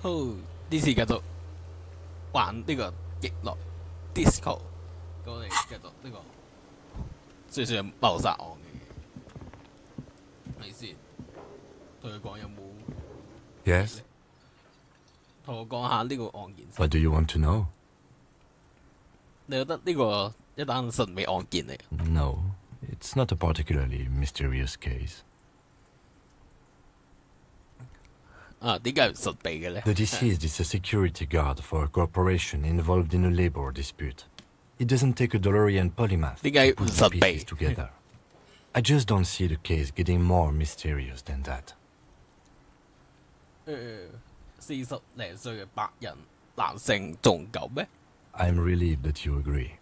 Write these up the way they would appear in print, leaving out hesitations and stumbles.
好，呢次繼續玩呢個極樂 Disco， 咁我哋繼續呢個算係謀殺案嘅，係先同佢講有冇 ？Yes。同我講下呢個案件。What do you want to know？ 你覺得呢個一單神秘案件嚟 ？No, it's not a particularly mysterious case. 啊，點解唔神秘嘅咧 The deceased is a security guard for a corporation involved in a labor dispute. It doesn't take a DeLorean polymath to put the pieces together. I just don't see the case getting more mysterious than that. 40零歲嘅白人男性仲夠咩 I'm relieved that you agree.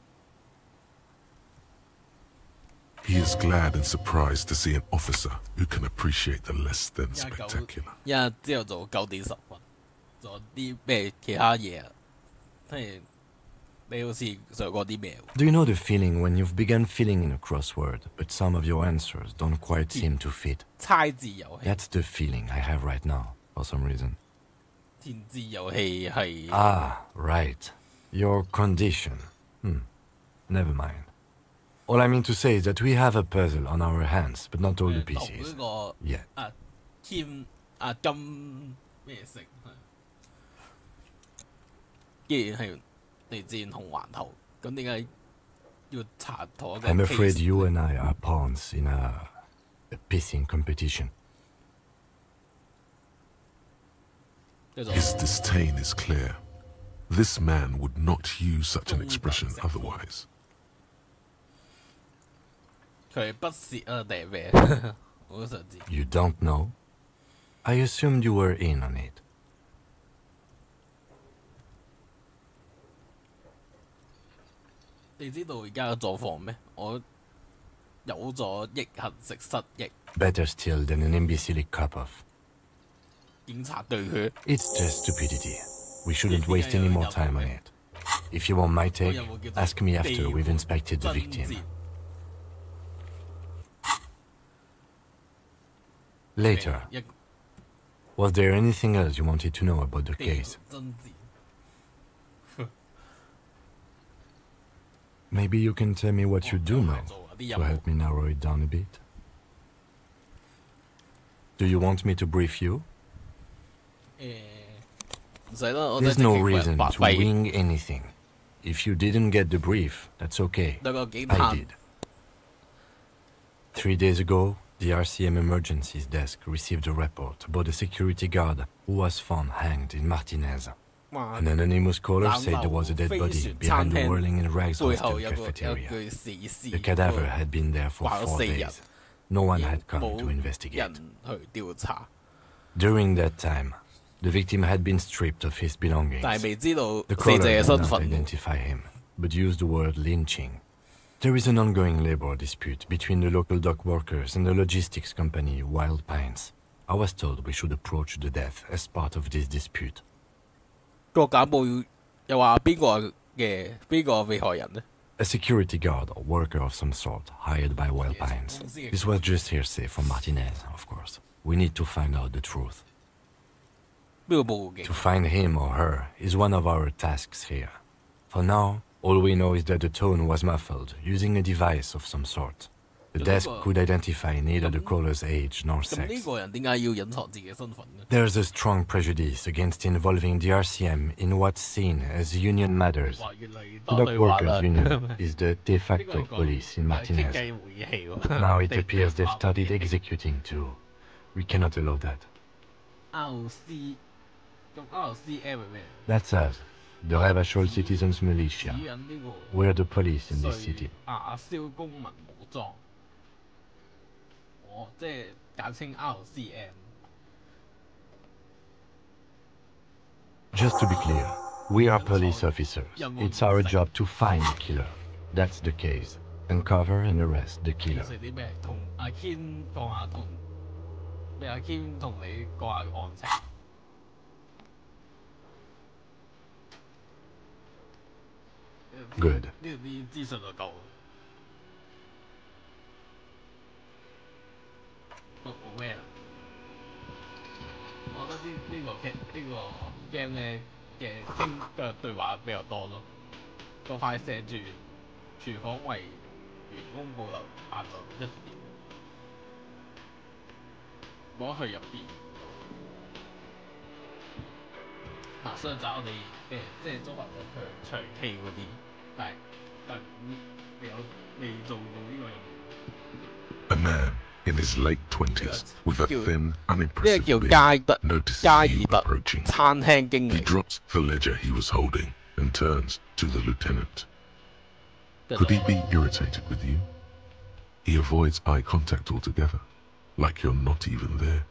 He is glad and surprised to see an officer who can appreciate the less than spectacular. 一日朝頭早9點10分，做啲咩其他嘢啊？即係你好似上過啲咩 Do you know the feeling when you've begun filling in a crossword, but some of your answers don't quite seem to fit? 猜字遊戲 That's the feeling I have right now, for some reason. 填字遊戲係 Ah, right. Your condition. Never mind. All I mean to say is that we have a puzzle on our hands, but not all the pieces. Yet. 兼金咩色？既然係嚟自紅環頭，咁點解要查同一個 I'm afraid case you and I are pawns in a pissing competition. His disdain is clear. This man would not use such an expression otherwise. 佢不屑啊定係咩？我都想知。You don't know? I assumed you were in on it. 你知道而家嘅狀況咩？我有咗逆行食失憶。 Better still than an imbecile cop-off. 警察對佢 It's just stupidity. We shouldn't waste any more time on it. If you want my take, ask me after we've inspected the victim. Later. Was there anything else you wanted to know about the case? Maybe you can tell me what you do know to help me narrow it down a bit. Do you want me to brief you? There's no reason to wing anything. If you didn't get the brief, that's okay. I did. 3 days ago, the RCM Emergencies Desk received a report about a security guard who was found hanged in Martinez. An anonymous caller said there was a dead body behind the Whirling in Rags hostel cafeteria. The cadaver had been there for 4 days. No one had come to investigate. During that time, the victim had been stripped of his belongings. The caller did not identify him, but used the word lynching. There is an ongoing labor dispute between the local dock workers and the logistics company Wild Pines. I was told we should approach the death as part of this dispute. 個簡報又話邊個被害人呢 A security guard or worker of some sort hired by Wild Pines. This was just hearsay from Martinez, of course. We need to find out the truth. 邊個報警 To find him or her is one of our tasks here. For now, all we know is that the tone was muffled using a device of some sort. The desk could identify neither the caller's age nor 咁呢 sex. 個人點解要隱藏自己身份呢 There's a strong prejudice against involving the RCM in what's seen as union matters. 話越嚟越 The 多 dock 對話 workers 啦 union is the de facto police in 傾 Martinez. 偈會氣喎 Now it appears they've started executing too. We cannot allow that. RC 咁 RCM 係咩 That's us, the Rebachol Citizens Militia. 指引呢 We're the police in 個 this city. 亞硝公民武裝即係簡稱 RCM Just to be clear, we are police officers. It's our job to find the killer. That's the case. Uncover and arrest the killer. 食啲咩同阿 Ken 講下同咩阿 Ken 同你講下案情 Good. 呢啲資訊就夠冇咩啦我覺得呢個 game 咧嘅嘅對話比較多咯。個塊寫住廚房為員工保留下晝1點，攞去入邊。上集我哋即係租埋咗長期嗰啲，但未做到呢個任務。A man in his late 20s with a thin, unimpressive 叫 beard notices 加爾 you 特 approaching. 餐廳經 He 理。 drops the ledger he was holding and turns to the lieutenant. Could he be irritated with you? He avoids eye contact altogether, like you're not even there.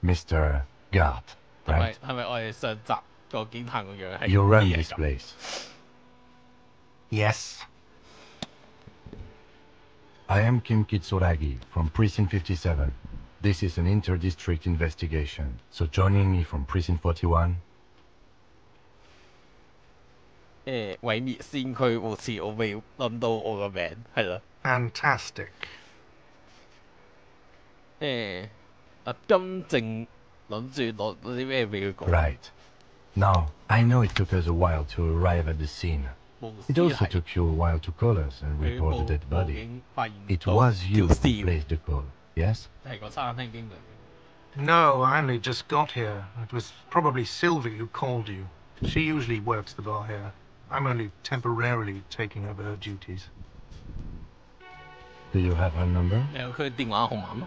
Mr. Gard, 係 right? 咪我哋上集個警探個樣係 You run 啲嘢 this 咁 place. Yes. I am Kim Kitsuragi from Precinct 57. This is an inter-district investigation. So joining me from Precinct 41. 毀滅先驅，好似我未諗到我個名係啦。Fantastic. 金正諗住攞啲咩俾佢講？ Right. Now, I know it took us a while to arrive at the scene. It also took you a while to call us and report the dead body. It was you who placed the call, yes? 係個餐廳經理。 No, I only just got here. It was probably Sylvie who called you. She usually works the bar here. I'm only temporarily taking over her duties. Do you have her number? 你有佢電話號碼咩？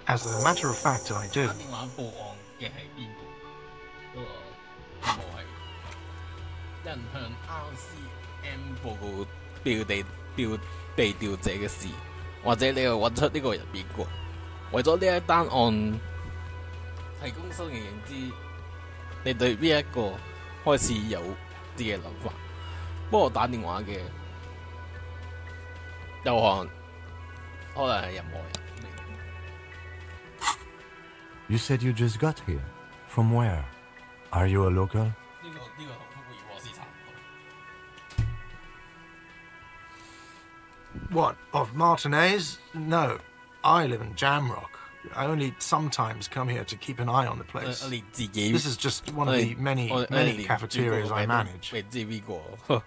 As a matter of fact, I do. 打電話報案嘅係邊個？嗰個項目係有人向 RCM 報告被調者嘅事，或者你又揾出呢個人邊個？為咗呢一單案提供新嘅認知，你對邊一個開始有啲嘅諗法？幫我打電話嘅有可能係任何人。 You said you just got here. From where? Are you a local? 呢個同福爾摩斯差唔多。 What, of Martinez? No. I live in Jamrock. I only sometimes come here to keep an eye on the place. 連自己 This is just one of the many cafeterias I manage. 未知邊個？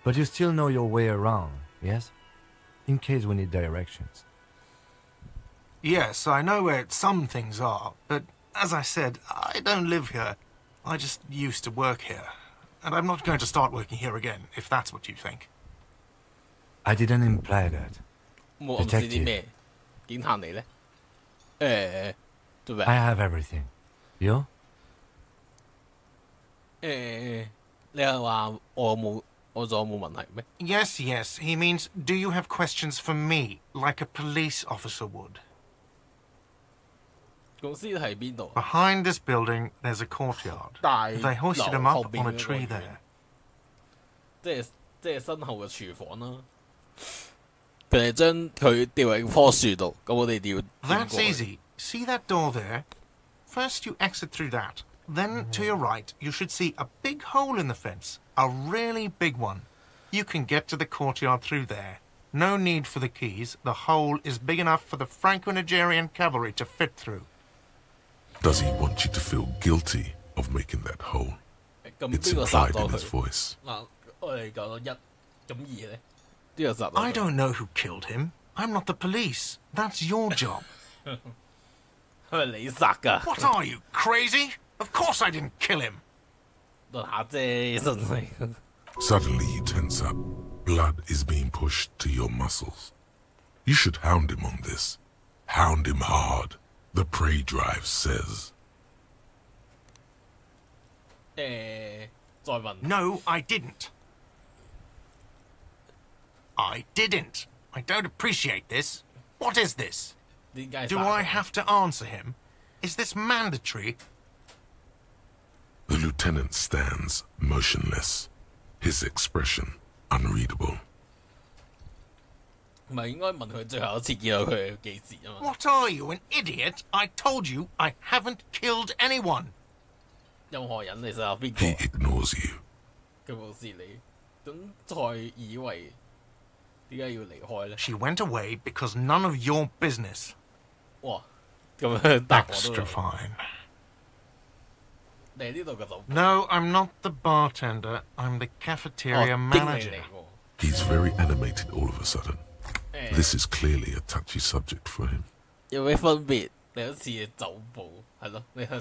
But you still know your way around, yes? In case we need directions. Yes, I know where some things are, but as I said, I don't live here. I just used to work here. And I'm not going to start working here again, if that's what you think. I didn't imply that. 冇暗示啲咩？警探嚟咧？做咩？ I have everything. You? 你係話我仲有冇問題咩？ Yes, yes. He means, do you have questions for me, like a police officer would? 公司喺邊度？ Behind this building, there's a courtyard. 大 They hoisted him 樓後 up 邊 on a 嗰個 tree 院 there. 即係身後嘅廚房啦。佢哋將佢掉喺棵樹度，咁我哋要點過 That's 去 easy. See that door there? First you exit through that. Then to your right, you should see a big hole in the fence. A really big one. You can get to the courtyard through there. No need for the keys. The hole is big enough for the Franco-Nigerian cavalry to fit through. Does he want you to feel guilty of making that hole? 咁 It's 邊個殺 implied 咗 in his 佢？ voice. 嗱，我哋講到一，咁二咧，邊個殺咗佢？ I don't know who killed him. I'm not the police. That's your job. 係咪你殺㗎？ What are you, crazy? Of course I didn't kill him. 論下啫，真係。 Suddenly you tense up. Blood is being pushed to your muscles. You should hound him on this. Hound him hard. The prey drive says. 再問。 No, I didn't. I didn't. I don't appreciate this. What is this? 點解 Do 殺 I 佢 have to answer him? Is this mandatory? The lieutenant stands motionless, his expression unreadable. 唔係應該問佢最後一次見到佢係幾時啊嘛？ What are you, an idiot? I told you I haven't killed anyone. 任何人其實有邊 He 個？ ignores you. 佢無視你，咁再以為點解要離開咧？ She went away because none of your business. 哇！ Extra fine. No, I'm not the bartender. I'm the cafeteria manager. He's very animated all of a sudden. This is clearly a touchy subject for him.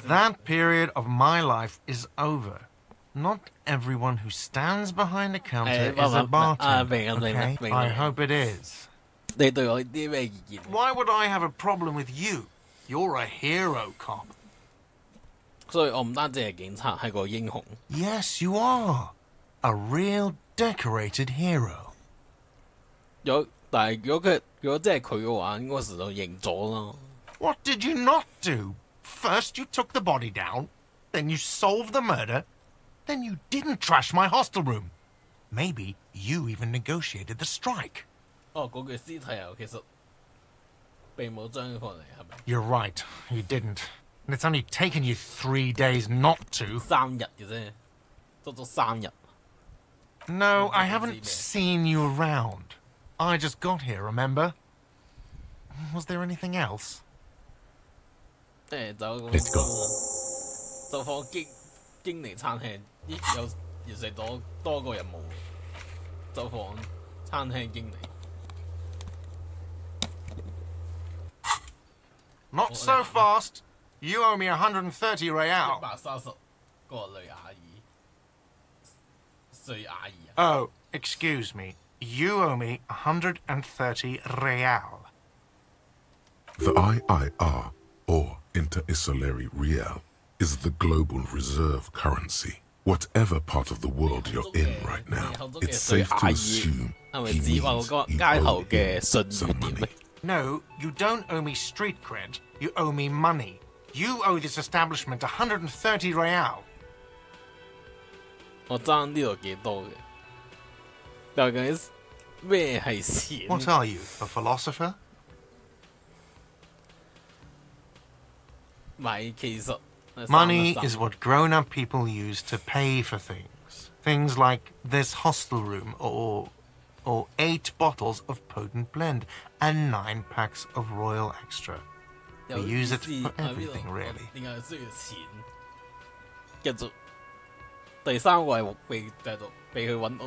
That period of my life is over. Not everyone who stands behind a counter is a bartender. Okay? I hope it is. Why would I have a problem with you? You're a hero cop. Yes, you are. A real decorated hero. What did you not do? First you took the body down, then you solved the murder, then you didn't trash my hostel room. Maybe you even negotiated the strike. You're right, you didn't. And it's only taken you 3 days not to. No, I haven't seen you around. I just got here, remember? Was there anything else? Let's go. 走訪經理餐廳，咦有食到多個任務。走訪餐廳經理。Not so fast. You owe me 130 real. 130個女阿姨，碎阿姨。Oh, excuse me. You owe me 130 real. The IIR, or Inter-Isolary Real, is the global reserve currency. Whatever part of the world you're in right now, it's safe to assume he means you owe him some money. No, you don't owe me street cred. You owe me money. You owe this establishment 130 real. 我爭呢度幾多嘅？究竟咩係錢？ What are you, a philosopher? 咪其實 Money is what grown-up people use to pay for things. Things like this hostel room or 8 bottles of potent blend and 9 packs of Royal Extra. We use it for everything, really. 點解需要錢？繼續第三個係繼續俾佢揾到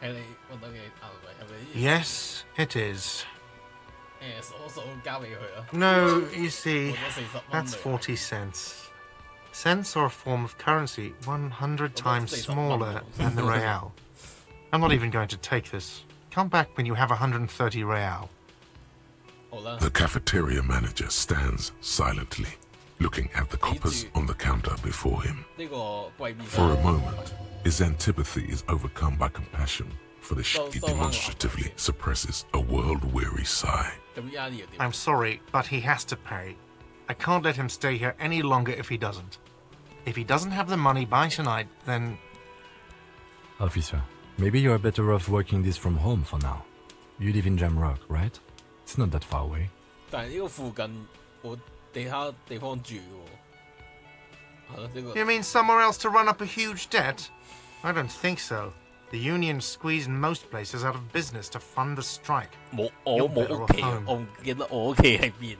喺你揾到嘅係咪 Yes, it is. 數交俾佢啦。 No, you see, that's 40 cents. Cents are a form of currency 100 times smaller than the real. I'm not even going to take this. Come back when you have 130 real. The cafeteria manager stands silently, looking at the coppers on the counter before him. For a moment, his antipathy is overcome by compassion, for the he demonstratively suppresses a world-weary sigh. I'm sorry, but he has to pay. I can't let him stay here any longer if he doesn't. If he doesn't have the money by tonight, then... Officer, maybe you're better off working this from home for now. You live in Jamrock, right? It's not that far away. 但係呢個附近冇其他地方住喎。You mean somewhere else to run up a huge debt? I don't think so. The union squeezed most places out of business to fund the strike. 我冇屋企，我唔記得我屋企喺邊。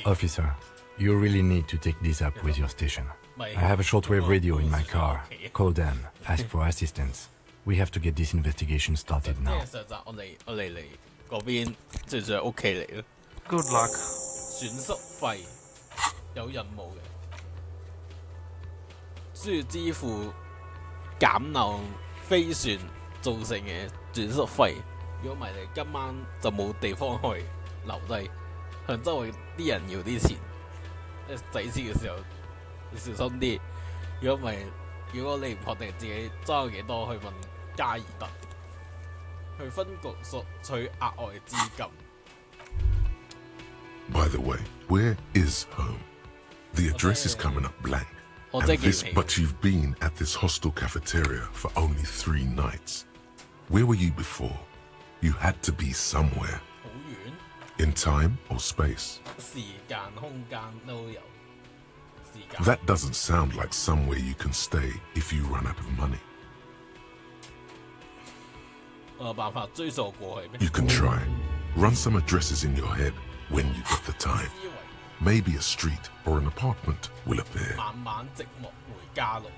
Officer, you really need to take this up with your station. I have a shortwave radio in my car. Call them, ask for assistance. We have to get this investigation started now. 上集我嚟嗰邊，最主要屋企嚟咯。 Good luck. 損失費有任務嘅，需要支付減漏飛船造成嘅損失費。如果唔係，你今晚就冇地方去留低，向周圍啲人要啲錢。仔錢嘅時候要小心啲。如果唔係，如果你唔確定自己揸有幾多，去問加爾特，去分局索取額外資金。 By the way, where is home? The address is coming up blank. But you've been at this hostel cafeteria for only 3 nights. Where were you before? You had to be somewhere. In time or space? That doesn't sound like somewhere you can stay if you run out of money. You can try. Run some addresses in your head, when you get the time. Maybe a street or an apartment will appear. 慢慢寂寞回家路。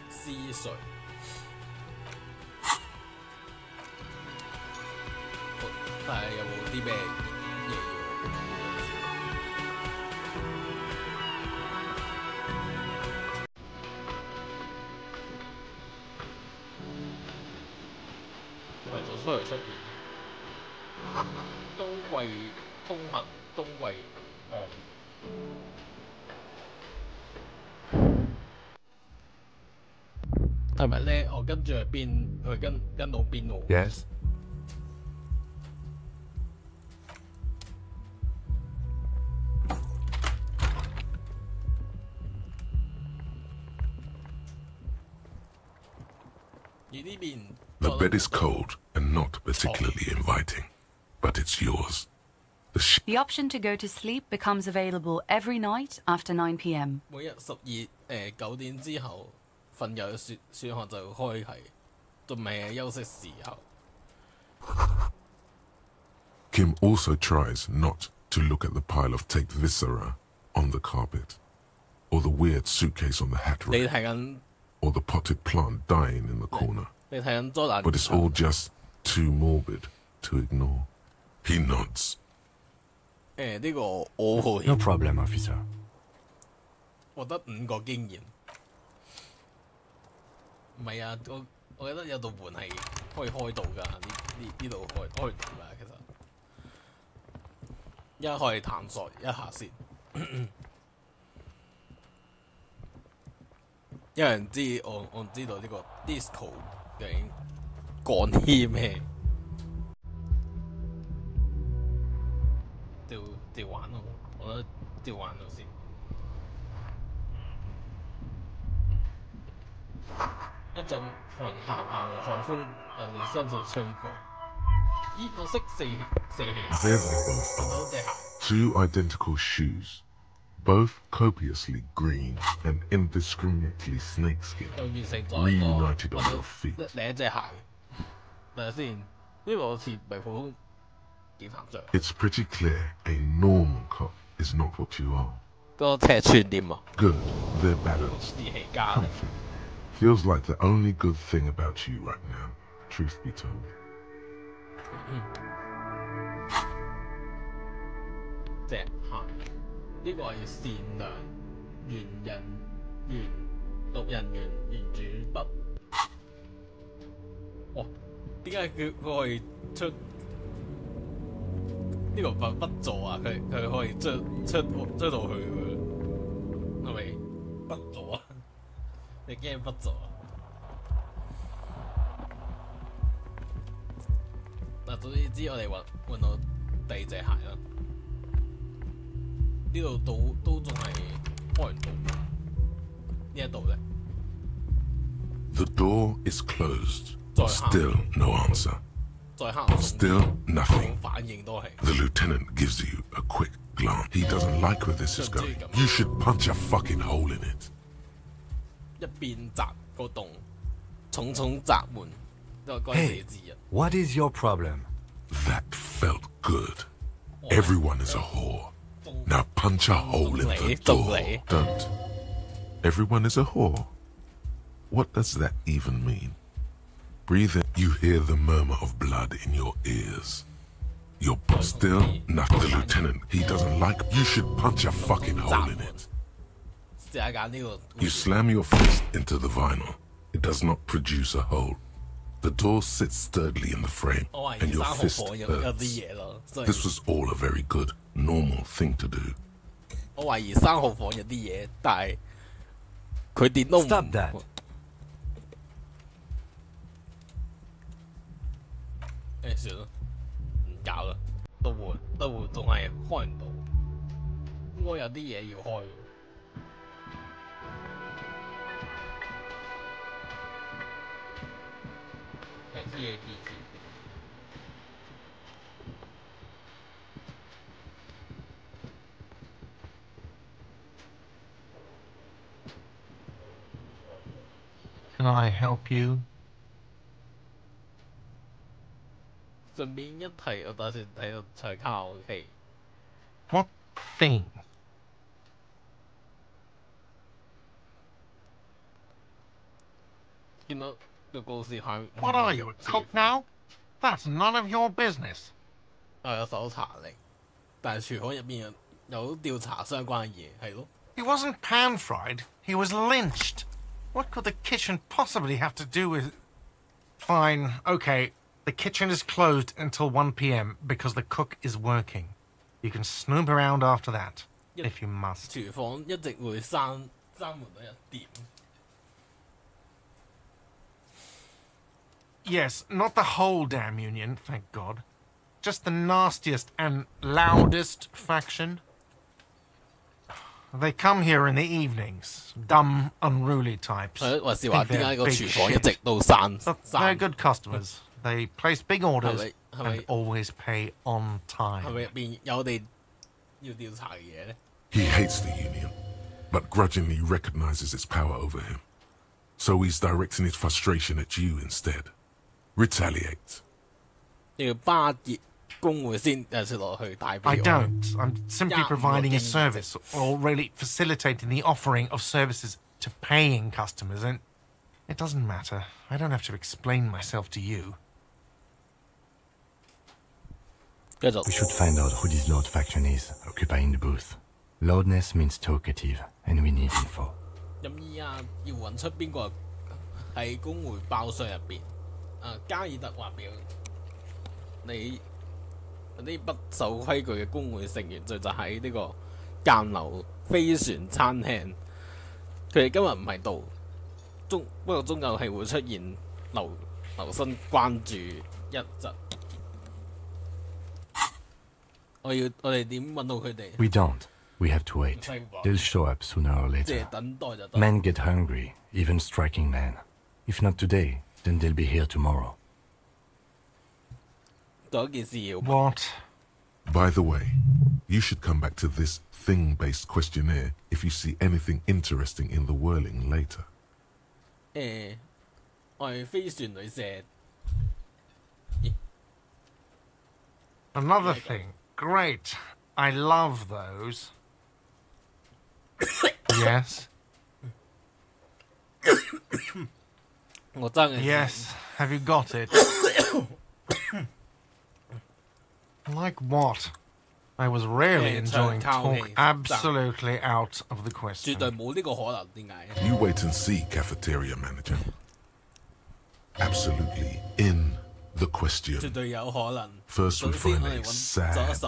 思緒。但係有冇啲咩嘢要？為咗出嚟出現，冬季通行，冬季係咪咧？我跟住去邊？佢跟到邊喎 Yes. The bed is cold and not particularly inviting, but it's yours. The option to go to sleep becomes available every night after 9 p.m. 每日9點之後瞓覺嘅選項就開啟，仲未係休息時候。Kim also tries not to look at the pile of taped viscera on the carpet, or the weird suitcase on the hat rack, 你睇緊 or the potted plant dying in the corner. 你睇緊災難 But it's all just too morbid to ignore. He nods. 呢個我好 No problem, officer. 我得5個經驗。唔係啊，我覺得有道門係可以開到㗎，呢度開到㗎，其實。而家可以探索一下先。有人知我唔知道呢個 Disco 究竟講啲咩？照玩咯，我覺得照玩咗先。一陣行寒風你身上吹過，咦？我識四氣。There they both are. Two identical shoes, both copiously green and indiscriminately snakeskin, reunited on your feet. 另一隻鞋，等下先，呢個好似唔係普通警察着。It's pretty clear a normal cop is not what you are. 個尺寸點啊？ Good, they're balanced, 士氣家。 comfy. Feels like the only good thing about you right now, truth be told. 隻鞋，呢個係善良讀人原主筆。哇！點解佢可以出呢個筆座啊？佢可以出到去㗎，係咪筆座啊？你驚筆座啊？嗱，總之我哋換到第二隻鞋啦。呢度都仲係開唔到，呢一度咧。The door is closed. Still no answer. Still nothing. The lieutenant gives you a quick glance. He doesn't like where this is going. You should punch a fucking hole in it. 一邊砸個洞，重砸門，都係該死之人。What is your problem? That felt good. Everyone is a whore. Now punch a hole in the door. Don't. Everyone is a whore. What does that even mean? Breathe in. You hear the murmur of blood in your ears. You're still not the lieutenant. He doesn't like. You should punch a fucking hole in it. You slam your fist into the vinyl. It does not produce a hole. The door sits sturdily in the frame, and your fist hurts. This was all a very good, normal thing to do. 我懷疑3號房有啲嘢，但係佢電都唔。Stop that. 算啦，唔搞啦，都換，仲係開唔到，應該有啲嘢要開。can I help you? 順便一提，我打算喺度唱卡拉 OK。What thing? 見到個故事係 What are you, a cook now? That's none of your business. 我有搜查令，但係廚房入邊有調查相關嘅嘢，係咯。He wasn't pan-fried. He was lynched. What could the kitchen possibly have to do with... Fine, okay. The kitchen is closed until 1 p.m. because the cook is working. You can snoop around after that, if you must. 廚房一直會閂門到1點。Yes, not the whole damn union, thank God. Just the nastiest and loudest faction. They come here in the evenings. Dumb, unruly types. But they're good customers. They place big orders and always pay on time. He hates the union, but grudgingly recognizes its power over him. So he's directing his frustration at you instead. Retaliate. I don't. I'm simply providing a service, or really facilitating the offering of services to paying customers, and it doesn't matter. I don't have to explain myself to you. We should find out who this Lord faction is, occupying the booth. Loudness means talkative, and we need info. 要揾出邊個喺工會包廂入邊。加爾特話俾你啲不守規矩嘅工會成員聚集喺呢個間樓飛船餐廳。佢哋今日唔喺度，不過終究係會出現留心關注一陣。我哋點揾到佢哋 ？We don't. We have to wait. They'll show up sooner or later. Men get hungry, even striking men. If not today, then they'll be here tomorrow. What? By the way, you should come back to this thing-based questionnaire if you see anything interesting in the whirling later. 我係飛船女社。Another thing. Great. I love those. Yes? Yes. Have you got it? Like what? I was really enjoying talk absolutely out of the question. You wait and see, cafeteria manager. Absolutely in the question. First we find a sad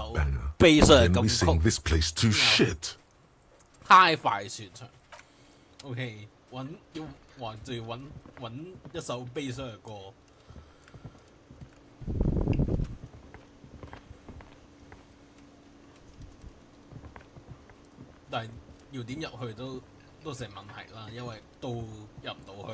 banger, then we sing this place to shit. 太快旋場 ，OK， 揾一首悲傷嘅歌。但係要點入去都成問題啦，因為都入唔到去。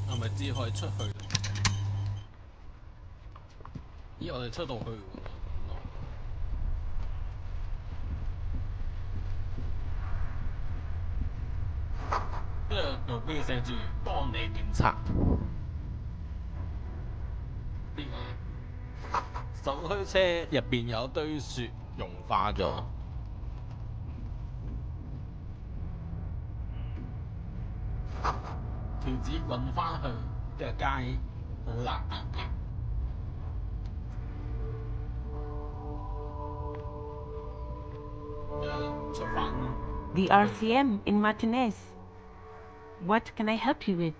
係咪只可以出去？咦，我哋出到去喎。呢個路邊寫住幫你檢查。呢個手推車入邊有堆雪融化咗。條紙滾返去呢個街好難行嘅。The RCM in Martinez. What can I help you with?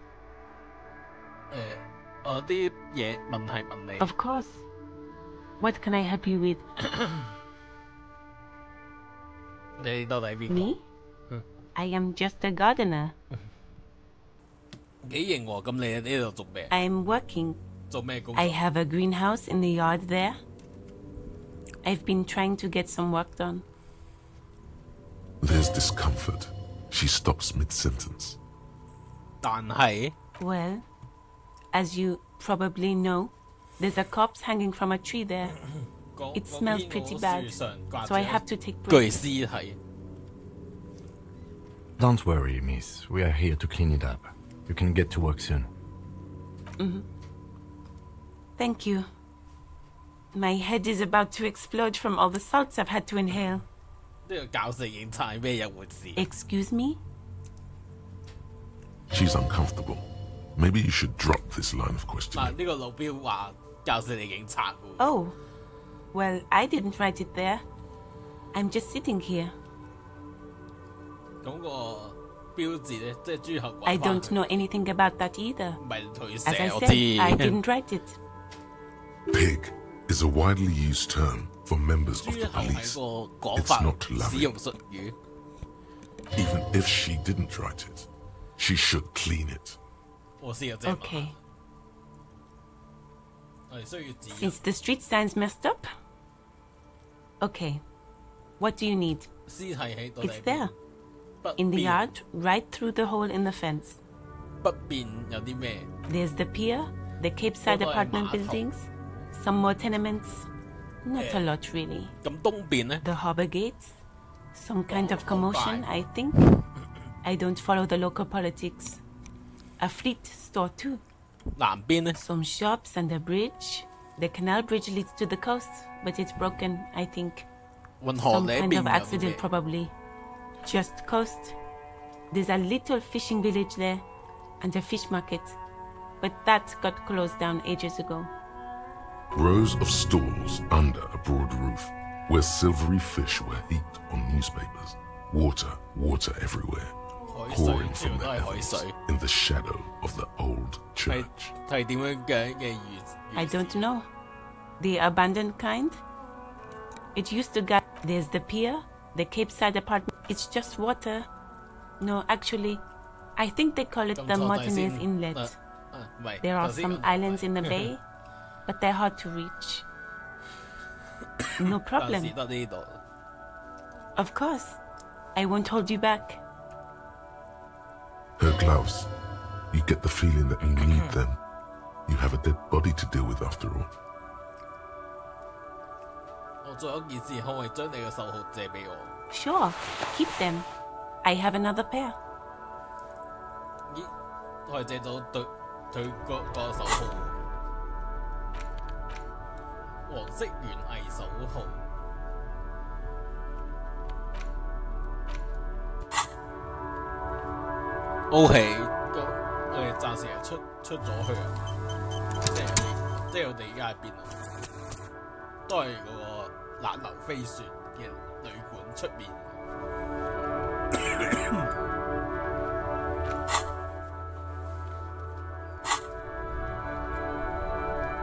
我啲嘢問題問你。Of course. What can I help you with? 你到底邊個 Me? I am just a gardener. 幾型喎？咁你喺呢度做咩 I am working. 做咩工作 I have a greenhouse in the yard there. I've been trying to get some work done. There's discomfort. She stops mid-sentence. 但係 Well, as you probably know, there's a corpse hanging from a tree there. It smells pretty bad, so I have to take 具 breaks. 屍體。 Don't worry, miss. We are here to clean it up. You can get to work soon. Thank you. My head is about to explode from all the salts I've had to inhale. 呢個教死警察係咩一回事？ Excuse me? She's uncomfortable. Maybe you should drop this line of 嗱， questioning. 呢個路標話教死你警察喎。 Oh. Well, I didn't write it there. I'm just sitting here. 咁個標誌咧，即係豬後滾 I 返 don't 去 know anything about that either. 唔係佢 As I 寫我 said, I 知。 didn't write it. Pig is a widely used term for members of 豬 the 後係 police. 個講 It's 法 not 使 loving. 用術語。 Even if she didn't write it, she should clean it. 我知有隻馬， Okay. 我哋需要指引。 Since the street sign's messed up? Okay. What do you need? 屍體喺度 It's there. 北 In the 邊 yard, right through the hole in the fence. 北邊有啲咩？ There's the pier, the Capeside Hold on, apartment Martha. buildings, some more tenements. Not a lot, really. 咁東邊咧？ The harbor gates, some kind of commotion, I think. I don't follow the local politics. A fleet store, too. 南邊咧？ Some shops and a bridge. The canal bridge leads to the coast, but it's broken, I think. 運河 Some 呢 kind 邊 of 有啲 accident, 咩？ probably. Just coast. There's a little fishing village there, and a fish market. But that got closed down ages ago. Rows of stalls under a broad roof, where silvery fish were heaped on newspapers. Water everywhere, 海水 pouring 全 from 部 the 都係海 heavens 水。 in the shadow of the old 係 church. 係點樣嘅 I don't know. The abandoned kind? It used to get... There's the pier, the Capeside apartment. It's just water. No, actually, I think they call it 咁 the 坐低 Martinez 先 Inlet. 唔係 There are 頭先 some islands in the bay, but they're hard to reach. No 暫 problem. 時得呢度。 Of course. I won't hold you back. Her gloves. You get the feeling that you need them. You have a dead body to deal with after all. 我做一件事，可唔可以將你嘅手號借俾我？ Sure, keep them. I have another pair. 咦，我係借咗佢個手號，黃色園藝手號。OK，咁我哋暫時係出咗去啊，即係我哋而家喺邊啊？都係嗰個辣流飛船嘅旅館出面。